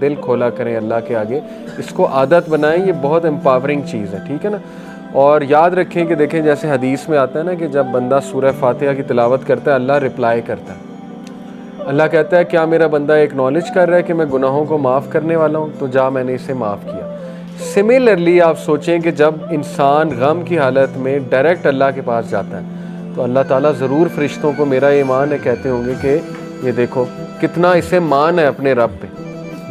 دل کھولا کریں اللہ کے آگے، اس کو عادت بنائیں، یہ بہت امپاورنگ چیز ہے، ٹھیک ہے نا. اور یاد رکھیں کہ دیکھیں جیسے حدیث میں آتا ہے نا کہ جب بندہ سورہ فاتحہ کی تلاوت کرتا ہے اللہ رپلائی کرتا ہے. اللہ کہتا ہے کیا میرا بندہ ایکنالج کر رہا ہے کہ میں گناہوں کو معاف کرنے والا ہوں، تو جا میں نے اسے معاف کیا. سملرلی آپ سوچیں کہ جب انسان غم کی حالت میں ڈائریکٹ اللہ کے پاس جاتا ہے تو اللہ تعالیٰ ضرور فرشتوں کو میرا ایمان ہے کہتے ہوں گے کہ یہ دیکھو کتنا اسے مان ہے اپنے رب پہ،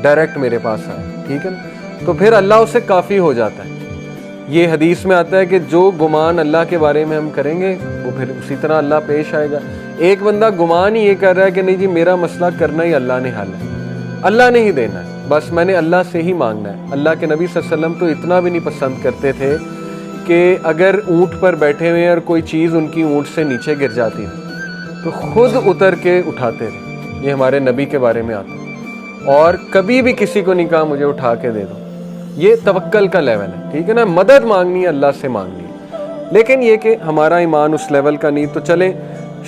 ڈائریکٹ میرے پاس آئے، ٹھیک ہے نا. تو پھر اللہ اسے کافی ہو جاتا ہے. یہ حدیث میں آتا ہے کہ جو گمان اللہ کے بارے میں ہم کریں گے وہ پھر اسی طرح اللہ پیش آئے گا. ایک بندہ گمان ہی یہ کر رہا ہے کہ نہیں جی میرا مسئلہ کرنا ہی اللہ نے حل ہے، اللہ نے ہی دینا ہے، بس میں نے اللہ سے ہی مانگنا ہے. اللہ کے نبی صلی اللہ علیہ وسلم تو اتنا بھی نہیں پسند کرتے تھے کہ اگر اونٹ پر بیٹھے ہوئے اور کوئی چیز ان کی اونٹ سے نیچے گر جاتی تھی تو خود اتر کے اٹھاتے تھے. یہ ہمارے نبی کے بارے میں آتا ہے. اور کبھی بھی کسی کو نہیں کہا مجھے اٹھا کے دے دو. یہ توکل کا لیول ہے، ٹھیک ہے نا. مدد مانگنی ہے اللہ سے مانگنی ہے، لیکن یہ کہ ہمارا ایمان اس لیول کا نہیں. تو چلیں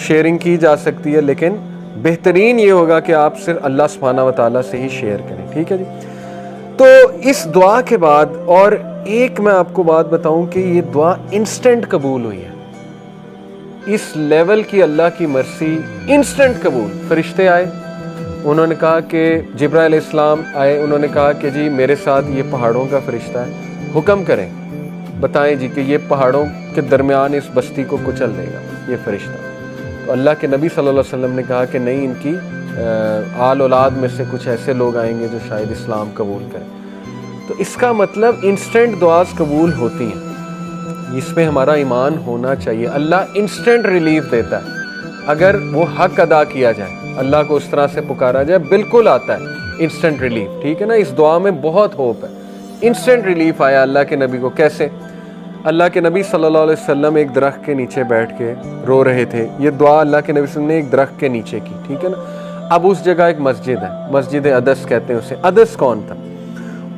شیئرنگ کی جا سکتی ہے، لیکن بہترین یہ ہوگا کہ آپ صرف اللہ سبحانہ و تعالیٰ سے ہی شیئر کریں، ٹھیک ہے جی. تو اس دعا کے بعد اور ایک میں آپ کو بات بتاؤں کہ یہ دعا انسٹنٹ قبول ہوئی ہے. اس لیول کی اللہ کی مرسی انسٹنٹ قبول. فرشتے آئے، انہوں نے کہا کہ جبرائیل علیہ السلام آئے، انہوں نے کہا کہ جی میرے ساتھ یہ پہاڑوں کا فرشتہ ہے، حکم کریں بتائیں جی کہ یہ پہاڑوں کے درمیان اس بستی کو کچل دے گا یہ فرشتہ. تو اللہ کے نبی صلی اللہ علیہ وسلم نے کہا کہ نہیں، ان کی آل اولاد میں سے کچھ ایسے لوگ آئیں گے جو شاید اسلام قبول کریں. تو اس کا مطلب انسٹنٹ دعاز قبول ہوتی ہیں. اس پہ ہمارا ایمان ہونا چاہیے. اللہ انسٹنٹ ریلیف دیتا ہے اگر وہ حق ادا کیا جائے، اللہ کو اس طرح سے پکارا جائے، بالکل آتا ہے انسٹنٹ ریلیف، ٹھیک ہے نا. اس دعا میں بہت ہوپ ہے. انسٹنٹ ریلیف آیا اللہ کے نبی کو. کیسے؟ اللہ کے نبی صلی اللہ علیہ وسلم ایک درخت کے نیچے بیٹھ کے رو رہے تھے. یہ دعا اللہ کے نبی صلی اللہ علیہ وسلم نے ایک درخت کے نیچے کی، ٹھیک ہے نا. اب اس جگہ ایک مسجد ہے، مسجد عدس کہتے ہیں اسے. عدس کون تھا؟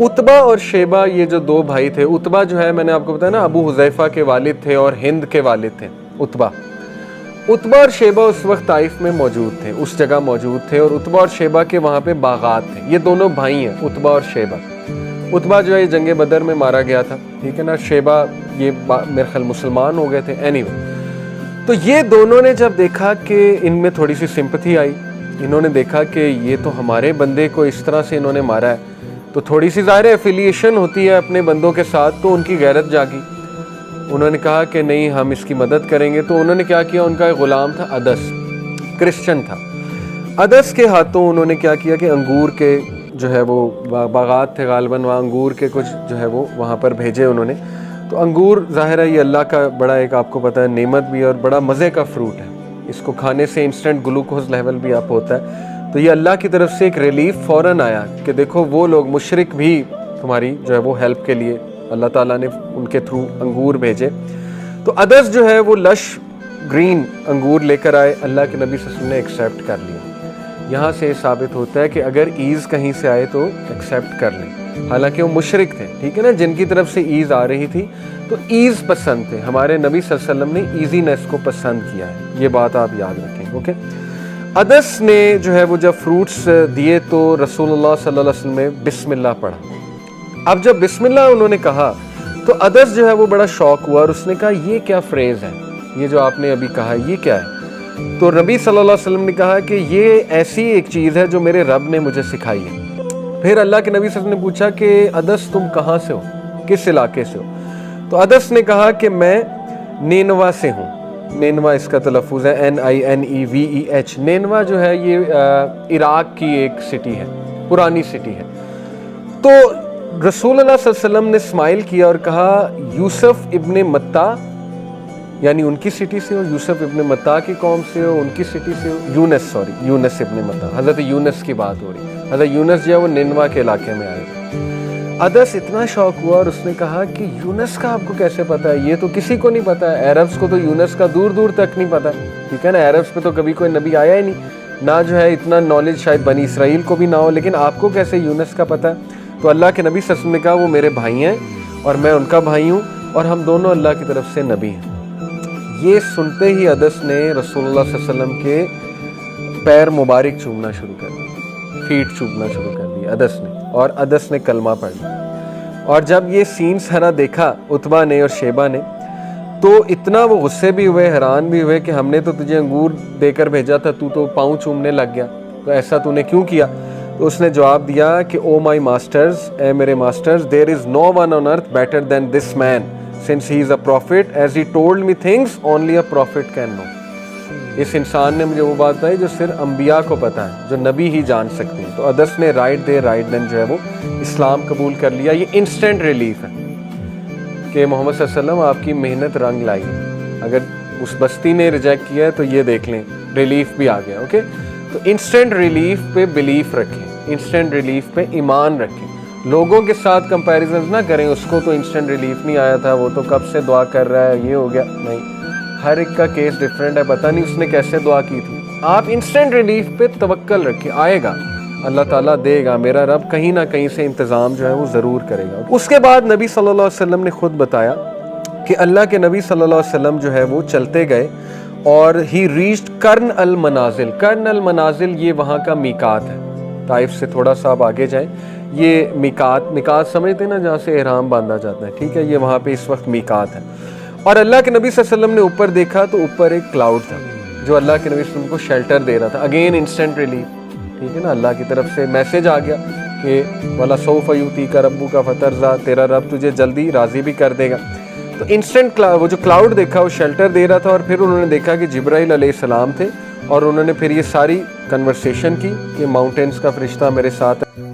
عتبہ اور شیبہ، یہ جو دو بھائی تھے. عتبہ جو ہے میں نے آپ کو بتایا نا ابو حذیفہ کے والد تھے اور ہند کے والد تھے عتبہ. عتبہ اور شیبہ اس وقت طائف میں موجود تھے، اس جگہ موجود تھے، اور عتبہ اور شیبہ کے وہاں پہ باغات تھے. یہ دونوں بھائی ہیں عتبہ اور شیبہ. عتبہ جو ہے یہ جنگ بدر میں مارا گیا تھا، ٹھیک ہے نا. شیبہ یہ میرے خیال مسلمان ہو گئے تھے. تو یہ دونوں نے جب دیکھا کہ ان میں تھوڑی سی سمپتھی آئی، انہوں نے دیکھا کہ یہ تو ہمارے بندے کو اس طرح سے انہوں نے مارا ہے، تو تھوڑی سی ظاہر ایفیلیشن ہوتی ہے اپنے بندوں کے ساتھ، تو ان کی غیرت جاگی. انہوں نے کہا کہ نہیں ہم اس کی مدد کریں گے. تو انہوں نے کیا کیا، ان کا ایک غلام تھا عدس، کرسچن تھا. عدس کے ہاتھوں انہوں نے کیا کیا کہ انگور کے جو ہے وہ باغات تھے غالباً، وہاں انگور کے کچھ جو ہے وہ وہاں پر بھیجے انہوں نے. تو انگور ظاہر ہے یہ اللہ کا بڑا ایک آپ کو پتہ ہے نعمت بھی اور بڑا مزے کا فروٹ ہے. اس کو کھانے سے انسٹنٹ گلوکوز لیول بھی آپ ہوتا ہے. تو یہ اللہ کی طرف سے ایک ریلیف فوراً آیا کہ دیکھو وہ لوگ مشرک بھی تمہاری جو ہے وہ ہیلپ کے لیے اللہ تعالیٰ نے ان کے تھرو انگور بھیجے. تو عدس جو ہے وہ لش گرین انگور لے کر آئے. اللہ کے نبی صلی اللہ علیہ وسلم نے ایکسیپٹ کر لیا. یہاں سے ثابت ہوتا ہے کہ اگر ایز کہیں سے آئے تو ایکسیپٹ کر لیں. حالانکہ وہ مشرک تھے، ٹھیک ہے نا، جن کی طرف سے ایز آ رہی تھی تو ایز پسند تھے. ہمارے نبی صلی اللہ علیہ وسلم نے ایزینس کو پسند کیا ہے، یہ بات آپ یاد رکھیں. اوکے. عدس نے جو ہے وہ جب فروٹس دیے تو رسول اللہ صلی اللہ علیہ وسلم نے بسم اللہ پڑھا. اب جب بسم اللہ انہوں نے کہا تو عدس جو ہے وہ بڑا شوق ہوا اور اس نے کہا یہ کیا فریز ہے، یہ جو آپ نے ابھی کہا یہ کیا ہے؟ تو نبی صلی اللہ علیہ وسلم نے کہا کہ یہ ایسی ایک چیز ہے جو میرے رب نے مجھے سکھائی ہے. پھر اللہ کے نبی صلی اللہ علیہ وسلم نے پوچھا کہ عدس تم کہاں سے ہو، کس علاقے سے ہو؟ تو عدس نے کہا کہ میں نینوا سے ہوں. نینوا اس کا تلفظ ہے NINEVEH. نینوا جو ہے یہ عراق کی ایک سٹی ہے، پرانی سٹی ہے. تو رسول اللہ صلی اللہ علیہ وسلم نے اسمائل کیا اور کہا یوسف ابن متا، یعنی ان کی سٹی سے ہو، یوسف ابن متا کی قوم سے ہو، ان کی سٹی سے ہو. یونس ابن متا، حضرت یونس کی بات ہو رہی. حضرت یونس جو ہے وہ نینوا کے علاقے میں آئے. عدس اتنا شوق ہوا اور اس نے کہا کہ یونس کا آپ کو کیسے پتا ہے؟ یہ تو کسی کو نہیں پتا ہے. عربز کو تو یونس کا دور دور تک نہیں پتا، ٹھیک ہے نا. عربز پہ تو کبھی کوئی نبی آیا ہی نہیں، نہ جو ہے اتنا نالج شاید بنی اسرائیل کو بھی نہ ہو، لیکن آپ کو کیسے یونس کا پتا ہے؟ تو اللہ کے نبی صلی اللہ علیہ وسلم نے کہا وہ میرے بھائی ہیں اور میں ان کا بھائی ہوں اور ہم دونوں اللہ کی طرف سے نبی ہیں. یہ سنتے ہی عدس نے رسول اللہ صلی اللہ علیہ وسلم کے پیر مبارک چومنا شروع کر دیا، فیٹ چومنا شروع کر دیا عدس نے. اور ادس نے کلمہ پڑھ لیا۔ اور جب یہ سین سارا دیکھا عتبہ نے اور شیبہ نے تو اتنا وہ غصے بھی ہوئے، حیران بھی ہوئے کہ ہم نے تو تجھے انگور دے کر بھیجا تھا، تو پاؤں چومنے لگ گیا، تو ایسا تو نے کیوں کیا؟ تو اس نے جواب دیا کہ او مائی ماسٹرز، اے میرے masters, there is no one on earth better than this man since he is a prophet as he told me things only a prophet can know۔ اس انسان نے مجھے وہ بات بتائی جو صرف انبیاء کو پتہ ہے، جو نبی ہی جان سکتے ہیں۔ تو ادس نے رائٹ دین جو ہے وہ اسلام قبول کر لیا۔ یہ انسٹنٹ ریلیف ہے کہ محمد صلی اللہ علیہ وسلم آپ کی محنت رنگ لائی۔ اگر اس بستی نے ریجیکٹ کیا ہے تو یہ دیکھ لیں ریلیف بھی آ گیا۔ اوکے، تو انسٹنٹ ریلیف پہ بلیف رکھیں، انسٹنٹ ریلیف پہ ایمان رکھیں، لوگوں کے ساتھ کمپیریزنز نہ کریں، اس کو تو انسٹنٹ ریلیف نہیں آیا تھا، وہ تو کب سے دعا کر رہا ہے، یہ ہو گیا، نہیں، ہر ایک کا کیس ڈیفرنٹ ہے، پتہ نہیں اس نے کیسے دعا کی تھی۔ آپ انسٹنٹ ریلیف پہ توکل رکھیں، آئے گا، اللہ تعالیٰ دے گا، میرا رب کہیں نہ کہیں سے انتظام جو ہے وہ ضرور کرے گا۔ اس کے بعد نبی صلی اللہ علیہ وسلم نے خود بتایا کہ اللہ کے نبی صلی اللہ علیہ وسلم جو ہے وہ چلتے گئے اور ہی ریچڈ کرن المنازل۔ کرن المنازل یہ وہاں کا میقات ہے، طائف سے تھوڑا سا آپ آگے جائیں، یہ میقات سمجھتے ہیں نا جہاں سے احرام باندھا جاتا ہے، ٹھیک ہے، یہ وہاں پہ اس وقت میقات ہے۔ اور اللہ کے نبی صلی اللہ علیہ وسلم نے اوپر دیکھا تو اوپر ایک کلاؤڈ تھا جو اللہ کے نبی صلی اللہ علیہ وسلم کو شیلٹر دے رہا تھا۔ اگین انسٹنٹ ریلیف، ٹھیک ہے نا، اللہ کی طرف سے میسج آ گیا کہ وَلَسَوْفَ يُؤْتِيكَ رَبُّكَ فَتَرْضَىٰ، تیرا رب تجھے جلدی راضی بھی کر دے گا۔ تو انسٹنٹ وہ جو کلاؤڈ دیکھا وہ شیلٹر دے رہا تھا، اور پھر انہوں نے دیکھا کہ جبرائیل علیہ السلام تھے، اور انہوں نے پھر یہ ساری کنورسیشن کی کہ ماؤنٹینز کا فرشتہ میرے ساتھ ہے۔